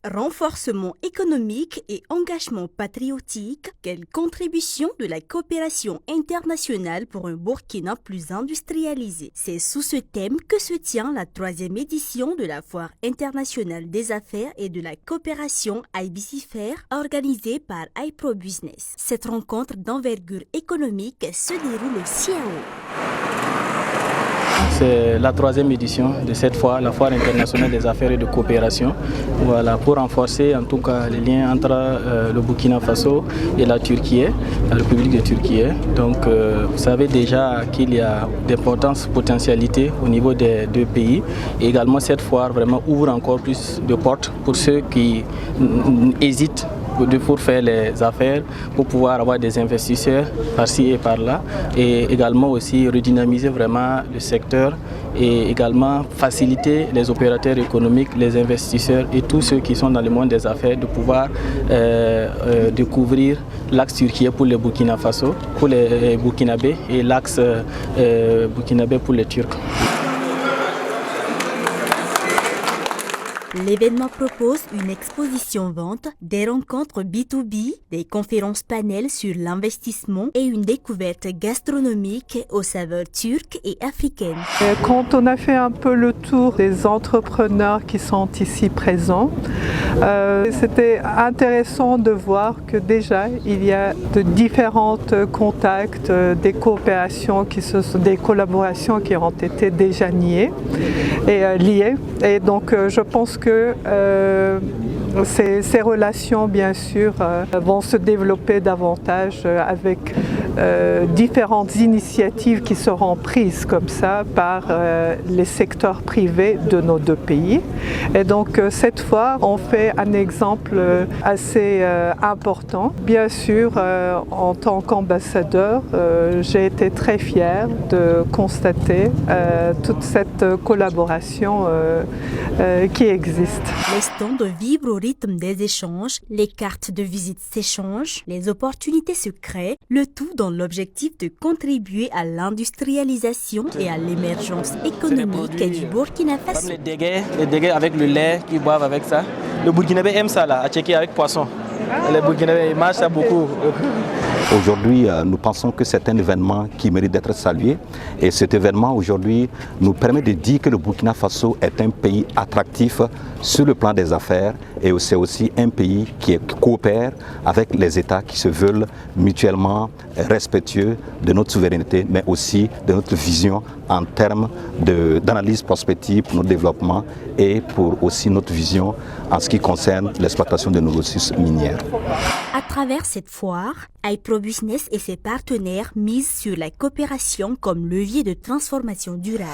Renforcement économique et engagement patriotique, quelle contribution de la coopération internationale pour un Burkina plus industrialisé? C'est sous ce thème que se tient la 3e édition de la Foire internationale des affaires et de la coopération IBC Fair organisée par iPro Business. Cette rencontre d'envergure économique se déroule au CIAO. C'est la 3e édition de cette foire, la Foire internationale des affaires et de coopération, voilà, pour renforcer en tout cas les liens entre le Burkina Faso et la Turquie, la République de Turquie. Donc vous savez déjà qu'il y a d'importantes potentialités au niveau des deux pays. Et également cette foire vraiment ouvre encore plus de portes pour ceux qui hésitent pour faire les affaires, pour pouvoir avoir des investisseurs par-ci et par-là, et également aussi redynamiser vraiment le secteur et également faciliter les opérateurs économiques, les investisseurs et tous ceux qui sont dans le monde des affaires de pouvoir découvrir l'axe Turquie pour les Burkina Faso, pour les Burkinabés et l'axe burkinabé pour les Turcs. L'événement propose une exposition-vente, des rencontres B2B, des conférences panels sur l'investissement et une découverte gastronomique aux saveurs turques et africaines. Quand on a fait un peu le tour des entrepreneurs qui sont ici présents, c'était intéressant de voir que déjà il y a de différents contacts, des coopérations, des collaborations qui ont été déjà liées. Et donc je pense que ces relations, bien sûr, vont se développer davantage avec différentes initiatives qui seront prises comme ça par les secteurs privés de nos deux pays. Et donc cette fois, on fait un exemple assez important. Bien sûr, en tant qu'ambassadeur, j'ai été très fière de constater toute cette collaboration qui existe. Les stands vibrent au rythme des échanges, les cartes de visite s'échangent, les opportunités se créent, le tout dans l'objectif de contribuer à l'industrialisation et à l'émergence économique du Burkina Faso. Les déguets avec le lait qu'ils boivent avec ça. Le Burkinabé aime ça là, à checker avec poisson. Les Burkinabés mangent ça beaucoup. Aujourd'hui, nous pensons que c'est un événement qui mérite d'être salué. Et cet événement aujourd'hui nous permet de dire que le Burkina Faso est un pays attractif sur le plan des affaires et c'est aussi un pays qui coopère avec les États qui se veulent mutuellement respectueux de notre souveraineté, mais aussi de notre vision en termes d'analyse prospective pour notre développement et pour aussi notre vision en ce qui concerne l'exploitation de nos ressources minières. À travers cette foire, iPro Business et ses partenaires misent sur la coopération comme levier de transformation durable.